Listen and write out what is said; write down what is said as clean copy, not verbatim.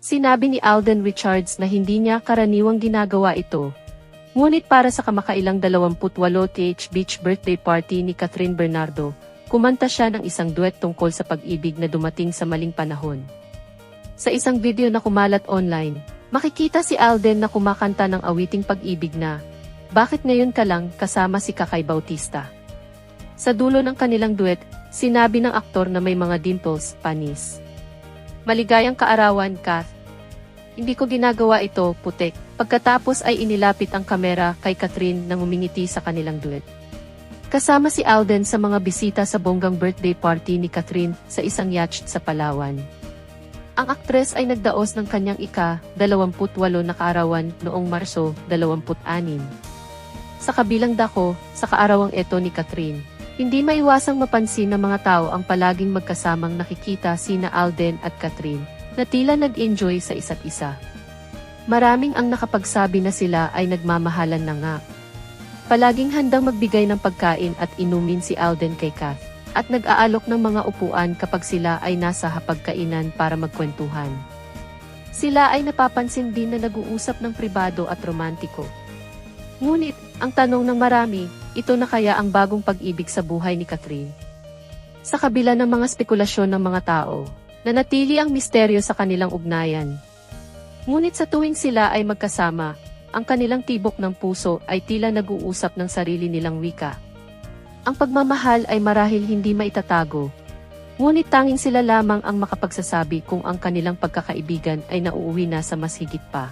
Sinabi ni Alden Richards na hindi niya karaniwang ginagawa ito. Ngunit para sa kamakailang 28th beach birthday party ni Catherine Bernardo, kumanta siya ng isang duet tungkol sa pag-ibig na dumating sa maling panahon. Sa isang video na kumalat online, makikita si Alden na kumakanta ng awiting pag-ibig na, "Bakit ngayon ka lang?" kasama si Kakay Bautista. Sa dulo ng kanilang duet, sinabi ng aktor na may mga dimples, panis. "Maligayang kaarawan, Kath. Hindi ko ginagawa ito, putek." Pagkatapos ay inilapit ang kamera kay Catherine nang umingiti sa kanilang duet. Kasama si Alden sa mga bisita sa bonggang birthday party ni Catherine sa isang yacht sa Palawan. Ang aktres ay nagdaos ng kanyang ika-28 na kaarawan noong Marso 26. Sa kabilang dako, sa kaarawang ito ni Catherine, hindi maiwasang mapansin ng mga tao ang palaging magkasamang nakikita sina Alden at Catherine, na tila nag-enjoy sa isa't isa. Maraming ang nakapagsabi na sila ay nagmamahalan na nga. Palaging handang magbigay ng pagkain at inumin si Alden kay Kath, at nag-aalok ng mga upuan kapag sila ay nasa hapagkainan para magkwentuhan. Sila ay napapansin din na nag-uusap ng pribado at romantiko. Ngunit, ang tanong ng marami, ito na kaya ang bagong pag-ibig sa buhay ni Catherine? Sa kabila ng mga spekulasyon ng mga tao, nanatili ang misteryo sa kanilang ugnayan. Ngunit sa tuwing sila ay magkasama, ang kanilang tibok ng puso ay tila nag-uusap ng sarili nilang wika. Ang pagmamahal ay marahil hindi maitatago. Ngunit tanging sila lamang ang makapagsasabi kung ang kanilang pagkakaibigan ay nauuwi na sa mas higit pa.